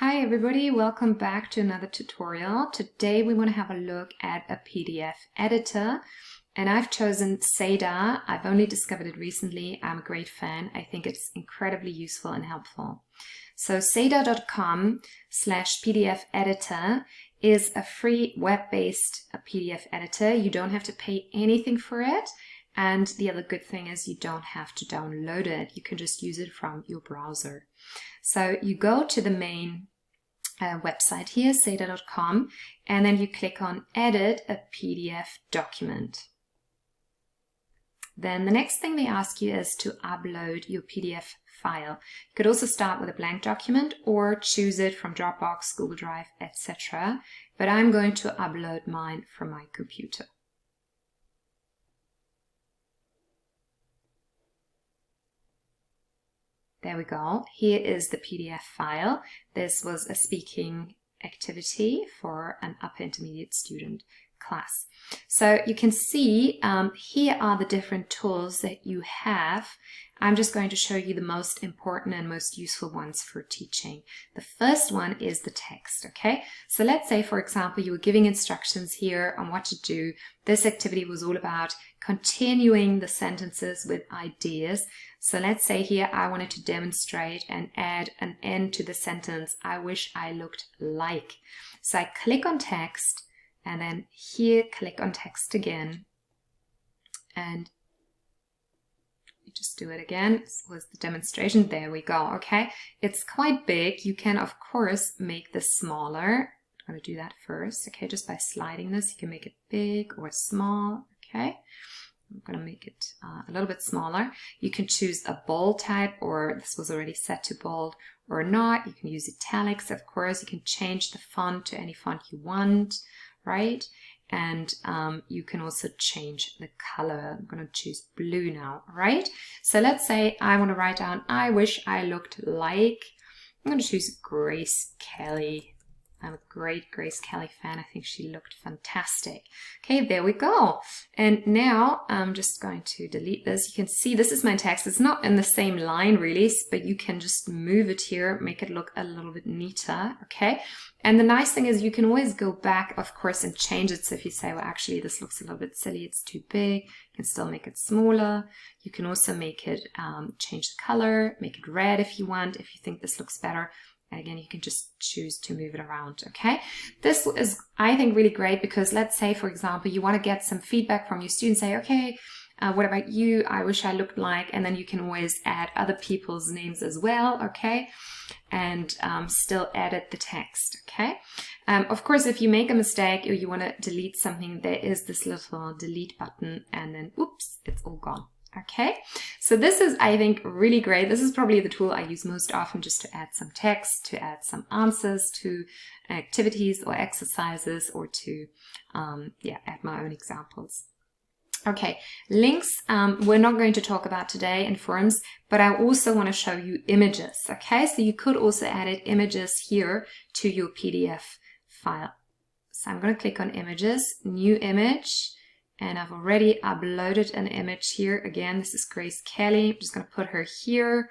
Hi everybody, welcome back to another tutorial. Today we want to have a look at a PDF editor and I've chosen Seda. I've only discovered it recently. I'm a great fan. I think it's incredibly useful and helpful. So seda.com/PDF editor is a free web-based PDF editor. You don't have to pay anything for it. And the other good thing is you don't have to download it. You can just use it from your browser. So you go to the main website here, seda.com, and then you click on Edit a PDF document. Then the next thing they ask you is to upload your PDF file. You could also start with a blank document or choose it from Dropbox, Google Drive, etc. But I'm going to upload mine from my computer. There we go. Here is the PDF file. This was a speaking activity for an upper intermediate student class. So you can see here are the different tools that you have. I'm just going to show you the most important and most useful ones for teaching. The first one is the text, okay? So let's say, for example, you were giving instructions here on what to do. This activity was all about continuing the sentences with ideas. So let's say here I wanted to demonstrate and add an end to the sentence, I wish I looked like. So I click on text and then here click on text again. And you just do it again. This was the demonstration. There we go. Okay. It's quite big. You can, of course, make this smaller. I'm going to do that first. Okay. Just by sliding this, you can make it big or small. Okay. I'm going to make it a little bit smaller. You can choose a bold type, or this was already set to bold or not. You can use italics, of course. You can change the font to any font you want, right? And you can also change the color. I'm going to choose blue now, right? So let's say I want to write down, I wish I looked like, I'm going to choose Grace Kelly. I'm a great Grace Kelly fan. I think she looked fantastic. Okay, there we go. And now I'm just going to delete this. You can see this is my text. It's not in the same line really, but you can just move it here, make it look a little bit neater, okay? And the nice thing is you can always go back, of course, and change it. So if you say, well, actually, this looks a little bit silly, it's too big, you can still make it smaller. You can also make it, change the color, make it red if you want, if you think this looks better. And again, you can just choose to move it around, okay? This is, I think, really great because let's say, for example, you want to get some feedback from your students, say, okay, what about you? I wish I looked like, and then you can always add other people's names as well, okay? And still edit the text, okay? Of course, if you make a mistake or you want to delete something, there is this little delete button and then, oops, it's all gone. Okay, so this is, I think, really great. This is probably the tool I use most often just to add some text, to add some answers to activities or exercises, or to, add my own examples. Okay, links we're not going to talk about today in forums, but I also want to show you images. Okay, so you could also add images here to your PDF file. So I'm going to click on images, new image. And I've already uploaded an image here. Again, this is Grace Kelly. I'm just going to put her here.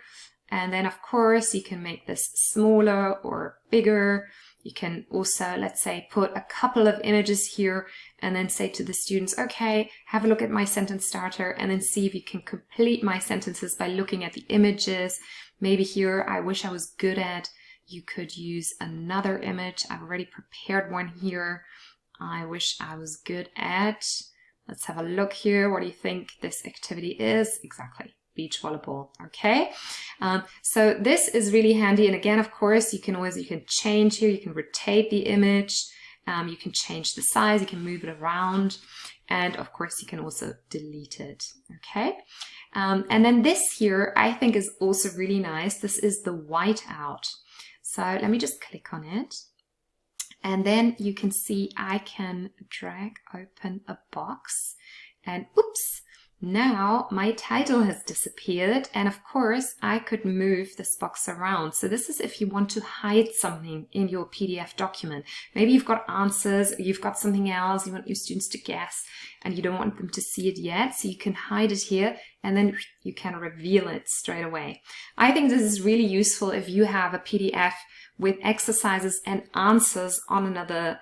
And then, of course, you can make this smaller or bigger. You can also, let's say, put a couple of images here and then say to the students, okay, have a look at my sentence starter and then see if you can complete my sentences by looking at the images. Maybe here, I wish I was good at. You could use another image. I've already prepared one here. I wish I was good at. Let's have a look here. What do you think this activity is? Exactly, beach volleyball, okay? So this is really handy. And again, of course, you can change here. You can rotate the image. You can change the size. You can move it around. And of course, you can also delete it, okay? And then this here, I think is also really nice. This is the whiteout. So let me just click on it. And then you can see I can drag open a box and oops, now my title has disappeared, and of course I could move this box around. So this is if you want to hide something in your PDF document. Maybe you've got answers, you've got something else you want your students to guess and you don't want them to see it yet, so you can hide it here and then you can reveal it straight away. I think this is really useful if you have a PDF with exercises and answers on another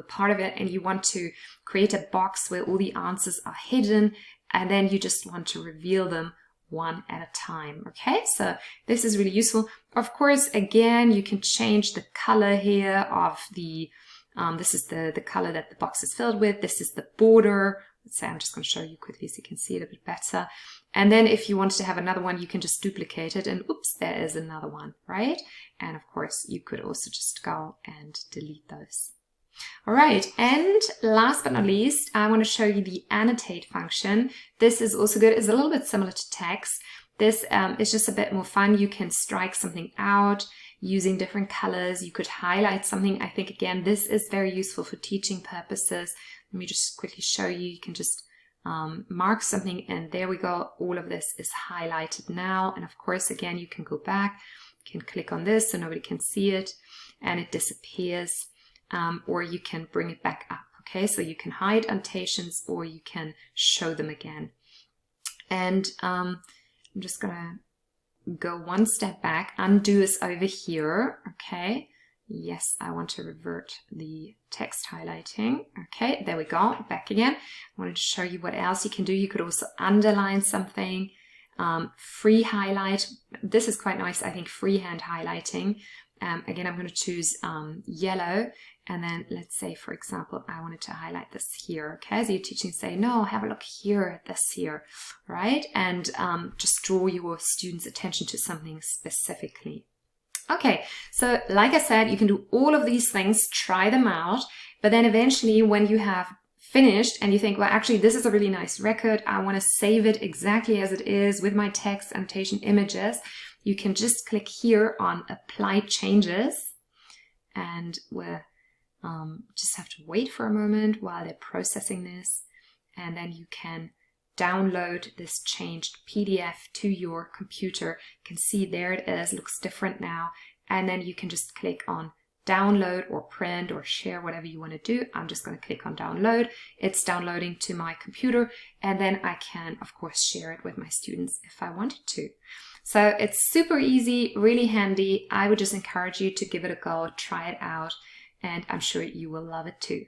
part of it, and you want to create a box where all the answers are hidden, and then you just want to reveal them one at a time. Okay, so this is really useful. Of course, again, you can change the color here of the, this is the color that the box is filled with. This is the border. Let's say I'm just going to show you quickly so you can see it a bit better. And then if you want to have another one, you can just duplicate it and oops, there is another one, right? And of course, you could also just go and delete those. All right, and last but not least, I want to show you the annotate function. This is also good. It's a little bit similar to text. This is just a bit more fun. You can strike something out using different colors. You could highlight something. I think, again, this is very useful for teaching purposes. Let me just quickly show you. You can just mark something, and there we go. All of this is highlighted now. And of course, again, you can go back. You can click on this so nobody can see it, and it disappears. Or you can bring it back up. Okay, so you can hide annotations or you can show them again. And I'm just gonna go one step back. Undo is over here. Okay, yes, I want to revert the text highlighting. Okay, there we go, back again. I wanted to show you what else you can do. You could also underline something, free highlight. This is quite nice, I think, freehand highlighting. Again, I'm going to choose yellow, and then let's say, for example, I wanted to highlight this here. Okay, so you're teaching, say, no, have a look here at this here, right? And just draw your students' attention to something specifically. Okay, so like I said, you can do all of these things, try them out, but then eventually when you have finished and you think, well, actually, this is a really nice record, I want to save it exactly as it is with my text, annotation, images, you can just click here on Apply Changes, and we'll just have to wait for a moment while they're processing this, and then you can download this changed PDF to your computer. You can see there it is, looks different now, and then you can just click on download or print or share, whatever you want to do. I'm just going to click on download. It's downloading to my computer, and then I can, of course, share it with my students if I wanted to. So it's super easy, really handy. I would just encourage you to give it a go, try it out, and I'm sure you will love it too.